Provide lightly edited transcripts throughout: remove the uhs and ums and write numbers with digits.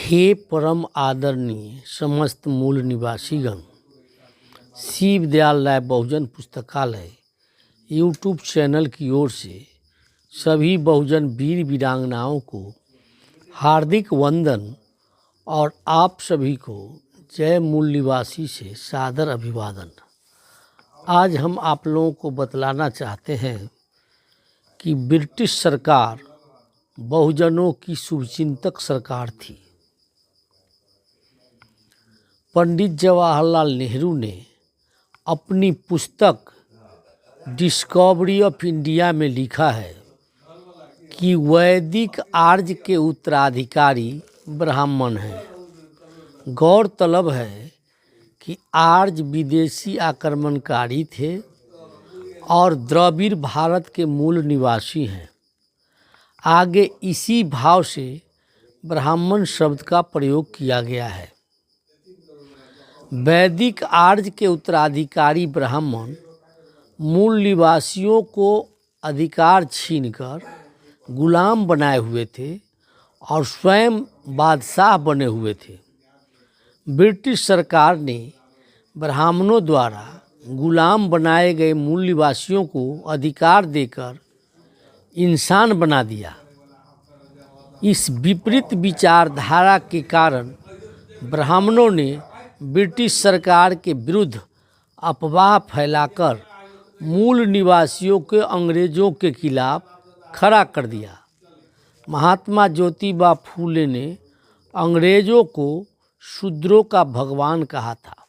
हे परम आदरणीय समस्त मूल निवासीगण, शिव दयाल राय बहुजन पुस्तकालय यूट्यूब चैनल की ओर से सभी बहुजन वीर वीरांगनाओं को हार्दिक वंदन और आप सभी को जय मूल निवासी से सादर अभिवादन। आज हम आप लोगों को बतलाना चाहते हैं कि ब्रिटिश सरकार बहुजनों की शुभचिंतक सरकार थी। पंडित जवाहरलाल नेहरू ने अपनी पुस्तक डिस्कवरी ऑफ इंडिया में लिखा है कि वैदिक आर्य के उत्तराधिकारी ब्राह्मण हैं। गौरतलब है कि आर्य विदेशी आक्रमणकारी थे और द्रविड़ भारत के मूल निवासी हैं। आगे इसी भाव से ब्राह्मण शब्द का प्रयोग किया गया है। वैदिक आर्य के उत्तराधिकारी ब्राह्मण मूल निवासियों को अधिकार छीनकर गुलाम बनाए हुए थे और स्वयं बादशाह बने हुए थे। ब्रिटिश सरकार ने ब्राह्मणों द्वारा गुलाम बनाए गए मूल निवासियों को अधिकार देकर इंसान बना दिया। इस विपरीत विचारधारा के कारण ब्राह्मणों ने ब्रिटिश सरकार के विरुद्ध अफवाह फैलाकर मूल निवासियों के अंग्रेज़ों के खिलाफ खड़ा कर दिया। महात्मा ज्योतिबा फूले ने अंग्रेज़ों को शूद्रों का भगवान कहा था।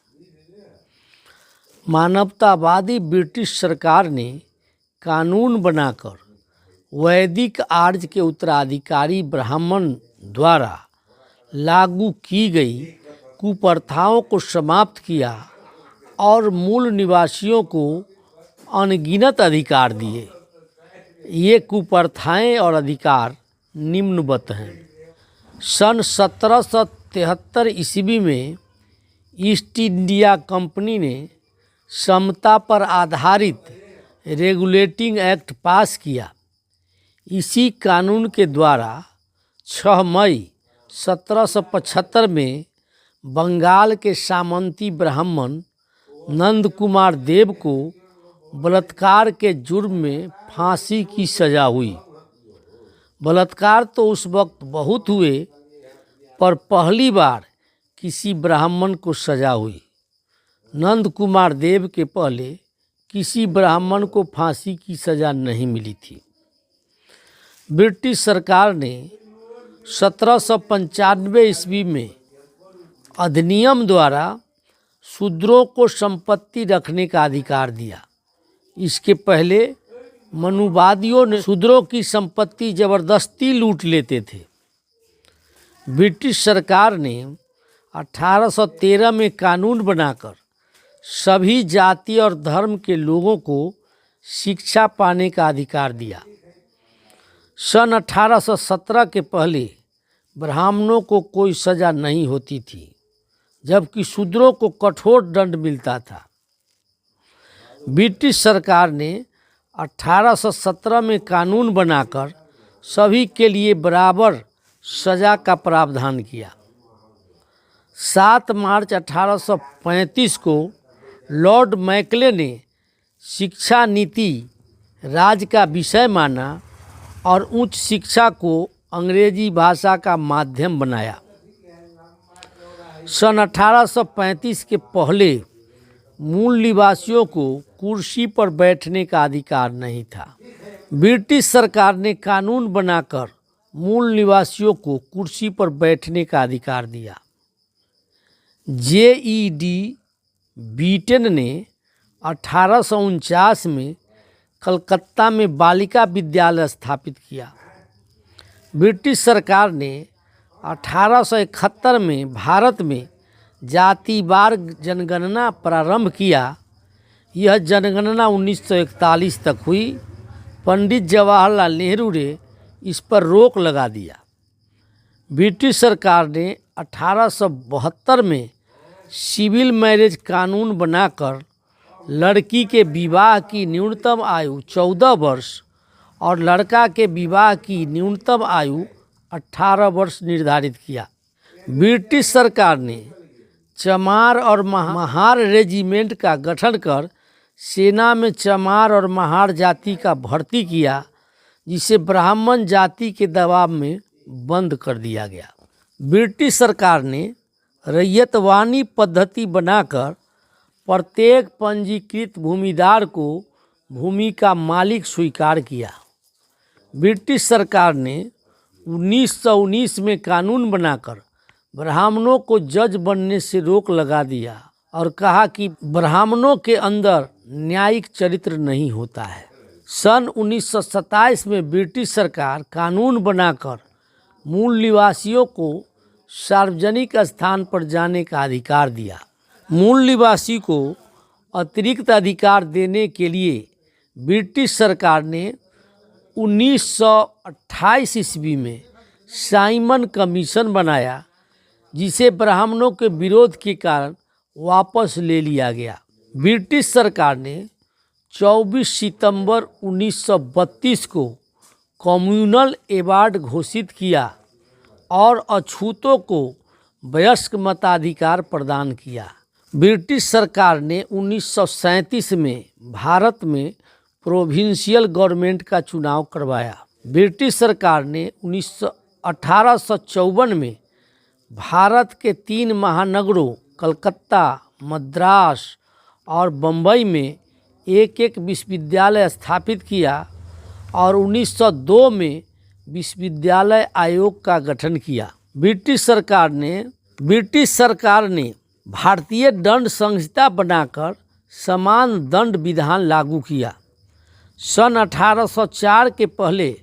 मानवतावादी ब्रिटिश सरकार ने कानून बनाकर वैदिक आर्य के उत्तराधिकारी ब्राह्मण द्वारा लागू की गई कुप्रथाओं को समाप्त किया और मूल निवासियों को अनगिनत अधिकार दिए। ये कुप्रथाएं और अधिकार निम्नवत हैं। सन 1773 ईस्वी में ईस्ट इंडिया कंपनी ने समता पर आधारित रेगुलेटिंग एक्ट पास किया। इसी कानून के द्वारा 6 मई 1775 में बंगाल के सामंती ब्राह्मण नंद कुमार देव को बलात्कार के जुर्म में फांसी की सज़ा हुई। बलात्कार तो उस वक्त बहुत हुए, पर पहली बार किसी ब्राह्मण को सज़ा हुई। नंद कुमार देव के पहले किसी ब्राह्मण को फांसी की सज़ा नहीं मिली थी। ब्रिटिश सरकार ने 1795 ईस्वी में अधिनियम द्वारा शूद्रों को संपत्ति रखने का अधिकार दिया। इसके पहले मनुवादियों ने शूद्रों की संपत्ति जबरदस्ती लूट लेते थे। ब्रिटिश सरकार ने 1813 में कानून बनाकर सभी जाति और धर्म के लोगों को शिक्षा पाने का अधिकार दिया। सन 1817 के पहले ब्राह्मणों को कोई सज़ा नहीं होती थी, जबकि शूद्रों को कठोर दंड मिलता था। ब्रिटिश सरकार ने 1817 में कानून बनाकर सभी के लिए बराबर सज़ा का प्रावधान किया। 7 मार्च 1835 को लॉर्ड मैकले ने शिक्षा नीति राज्य का विषय माना और उच्च शिक्षा को अंग्रेजी भाषा का माध्यम बनाया। सन 1835 के पहले मूल निवासियों को कुर्सी पर बैठने का अधिकार नहीं था। ब्रिटिश सरकार ने कानून बनाकर मूल निवासियों को कुर्सी पर बैठने का अधिकार दिया। JED बीटन ने 1849 में कलकत्ता में बालिका विद्यालय स्थापित किया। ब्रिटिश सरकार ने 1871 में भारत में जातिवार जनगणना प्रारंभ किया। यह जनगणना 1941 तक हुई। पंडित जवाहरलाल नेहरू ने इस पर रोक लगा दिया। ब्रिटिश सरकार ने 1872 में सिविल मैरिज कानून बनाकर लड़की के विवाह की न्यूनतम आयु 14 वर्ष और लड़का के विवाह की न्यूनतम आयु 18 वर्ष निर्धारित किया। ब्रिटिश सरकार ने चमार और महार रेजिमेंट का गठन कर सेना में चमार और महार जाति का भर्ती किया, जिसे ब्राह्मण जाति के दबाव में बंद कर दिया गया। ब्रिटिश सरकार ने रैयतवानी पद्धति बनाकर प्रत्येक पंजीकृत भूमिदार को भूमि का मालिक स्वीकार किया। ब्रिटिश सरकार ने 1919 में कानून बनाकर ब्राह्मणों को जज बनने से रोक लगा दिया और कहा कि ब्राह्मणों के अंदर न्यायिक चरित्र नहीं होता है। सन 1927 में ब्रिटिश सरकार कानून बनाकर मूल निवासियों को सार्वजनिक स्थान पर जाने का अधिकार दिया। मूल निवासी को अतिरिक्त अधिकार देने के लिए ब्रिटिश सरकार ने 1928 ईस्वी में साइमन कमीशन बनाया, जिसे ब्राह्मणों के विरोध के कारण वापस ले लिया गया। ब्रिटिश सरकार ने 24 सितंबर 1932 को कम्युनल अवार्ड घोषित किया और अछूतों को वयस्क मताधिकार प्रदान किया। ब्रिटिश सरकार ने 1937 में भारत में प्रोविंशियल गवर्नमेंट का चुनाव करवाया। ब्रिटिश सरकार ने 1854 में भारत के 3 महानगरों कलकत्ता, मद्रास और बम्बई में एक विश्वविद्यालय स्थापित किया और 1902 में विश्वविद्यालय आयोग का गठन किया। ब्रिटिश सरकार ने भारतीय दंड संहिता बनाकर समान दंड विधान लागू किया। सन 1804 के पहले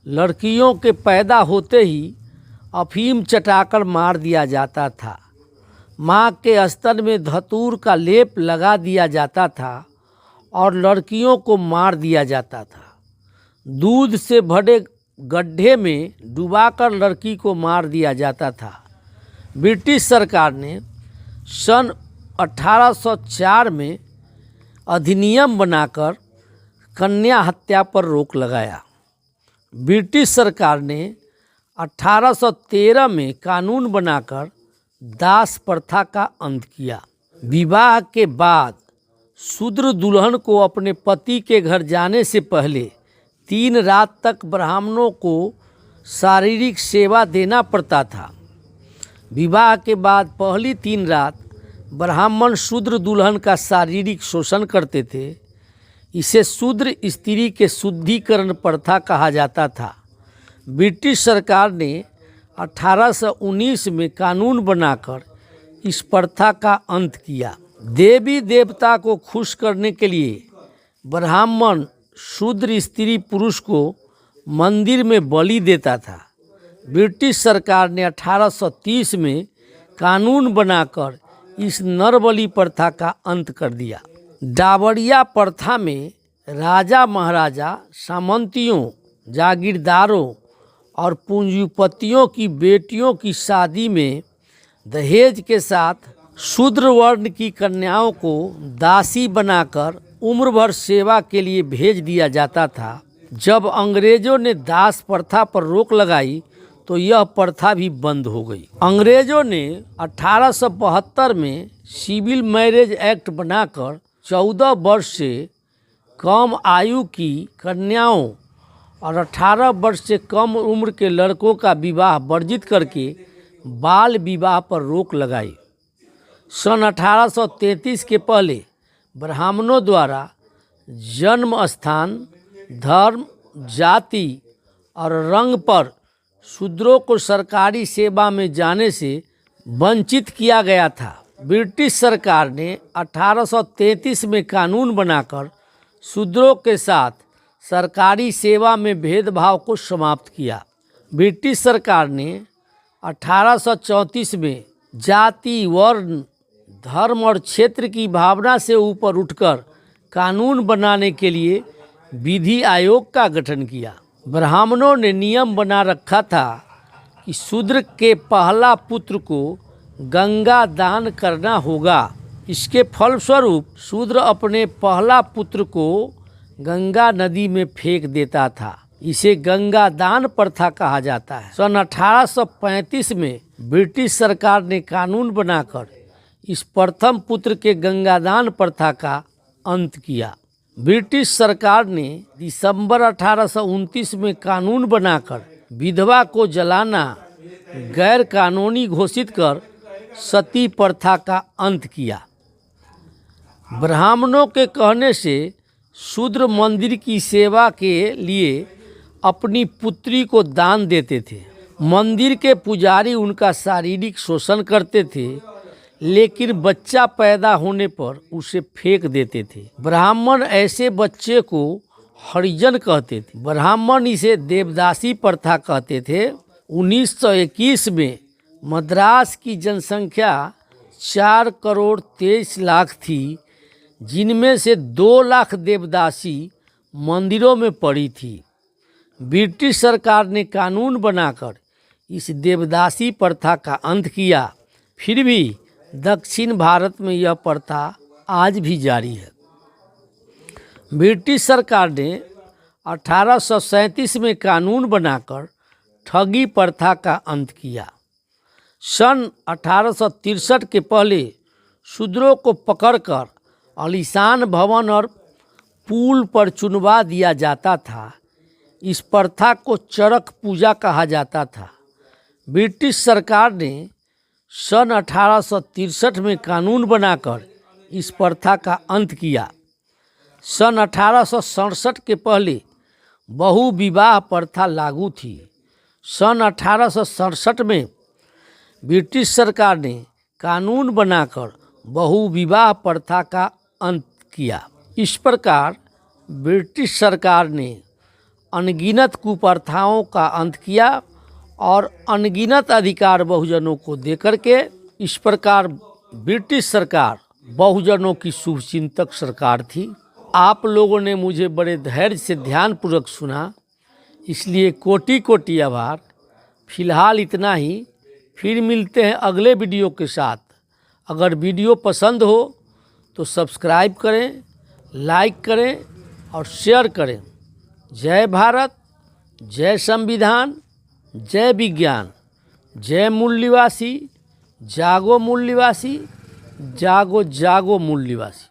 लड़कियों के पैदा होते ही अफीम चटाकर मार दिया जाता था। माँ के स्तन में धतूर का लेप लगा दिया जाता था और लड़कियों को मार दिया जाता था। दूध से भरे गड्ढे में डुबाकर लड़की को मार दिया जाता था। ब्रिटिश सरकार ने सन 1804 में अधिनियम बनाकर कन्या हत्या पर रोक लगाया। ब्रिटिश सरकार ने 1813 में कानून बनाकर दास प्रथा का अंत किया। विवाह के बाद शूद्र दुल्हन को अपने पति के घर जाने से पहले 3 रात तक ब्राह्मणों को शारीरिक सेवा देना पड़ता था। विवाह के बाद पहली 3 रात ब्राह्मण शूद्र दुल्हन का शारीरिक शोषण करते थे। इसे शूद्र स्त्री के शुद्धिकरण प्रथा कहा जाता था। ब्रिटिश सरकार ने 1819 में कानून बनाकर इस प्रथा का अंत किया। देवी देवता को खुश करने के लिए ब्राह्मण शूद्र स्त्री पुरुष को मंदिर में बलि देता था। ब्रिटिश सरकार ने 1830 में कानून बनाकर इस नरबलि प्रथा का अंत कर दिया। डावरिया प्रथा में राजा महाराजा, सामंतियों, जागीरदारों और पूंजीपतियों की बेटियों की शादी में दहेज के साथ शूद्र वर्ण की कन्याओं को दासी बनाकर उम्र भर सेवा के लिए भेज दिया जाता था। जब अंग्रेजों ने दास प्रथा पर रोक लगाई तो यह प्रथा भी बंद हो गई। अंग्रेजों ने 1872 में सिविल मैरिज एक्ट बनाकर 14 वर्ष से कम आयु की कन्याओं और 18 वर्ष से कम उम्र के लड़कों का विवाह वर्जित करके बाल विवाह पर रोक लगाई। सन 1833 के पहले ब्राह्मणों द्वारा जन्म स्थान, धर्म, जाति और रंग पर शूद्रों को सरकारी सेवा में जाने से वंचित किया गया था। ब्रिटिश सरकार ने 1833 में कानून बनाकर शूद्रों के साथ सरकारी सेवा में भेदभाव को समाप्त किया। ब्रिटिश सरकार ने 1834 में जाति, वर्ण, धर्म और क्षेत्र की भावना से ऊपर उठकर कानून बनाने के लिए विधि आयोग का गठन किया। ब्राह्मणों ने नियम बना रखा था कि शूद्र के पहला पुत्र को गंगा दान करना होगा। इसके फलस्वरूप शूद्र अपने पहला पुत्र को गंगा नदी में फेंक देता था। इसे गंगा दान प्रथा कहा जाता है। सन 1835 में ब्रिटिश सरकार ने कानून बनाकर इस प्रथम पुत्र के गंगादान प्रथा का अंत किया। ब्रिटिश सरकार ने दिसंबर 1829 में कानून बनाकर विधवा को जलाना गैर कानूनी घोषित कर सती प्रथा का अंत किया। ब्राह्मणों के कहने से शूद्र मंदिर की सेवा के लिए अपनी पुत्री को दान देते थे। मंदिर के पुजारी उनका शारीरिक शोषण करते थे, लेकिन बच्चा पैदा होने पर उसे फेंक देते थे। ब्राह्मण ऐसे बच्चे को हरिजन कहते थे। ब्राह्मण इसे देवदासी प्रथा कहते थे। 1921 में मद्रास की जनसंख्या 4 करोड़ 23 लाख थी, जिनमें से 2 लाख देवदासी मंदिरों में पड़ी थी। ब्रिटिश सरकार ने कानून बनाकर इस देवदासी प्रथा का अंत किया। फिर भी दक्षिण भारत में यह प्रथा आज भी जारी है। ब्रिटिश सरकार ने 1837 में कानून बनाकर ठगी प्रथा का अंत किया। सन 1863 के पहले शूद्रों को पकड़कर आलीशान भवन और पुल पर चुनवा दिया जाता था। इस प्रथा को चरक पूजा कहा जाता था। ब्रिटिश सरकार ने सन 1863 में कानून बनाकर इस प्रथा का अंत किया। सन 1867 के पहले बहु विवाह प्रथा लागू थी। सन 1867 में ब्रिटिश सरकार ने कानून बनाकर बहु विवाह प्रथा का अंत किया। इस प्रकार ब्रिटिश सरकार ने अनगिनत कुप्रथाओं का अंत किया और अनगिनत अधिकार बहुजनों को देकर के इस प्रकार ब्रिटिश सरकार बहुजनों की शुभचिंतक सरकार थी। आप लोगों ने मुझे बड़े धैर्य से ध्यानपूर्वक सुना, इसलिए कोटि कोटि आभार। फिलहाल इतना ही, फिर मिलते हैं अगले वीडियो के साथ। अगर वीडियो पसंद हो तो सब्सक्राइब करें, लाइक करें और शेयर करें। जय भारत, जय संविधान, जय विज्ञान, जय मूल निवासी, जागो मूल निवासी, जागो जागो मूल निवासी।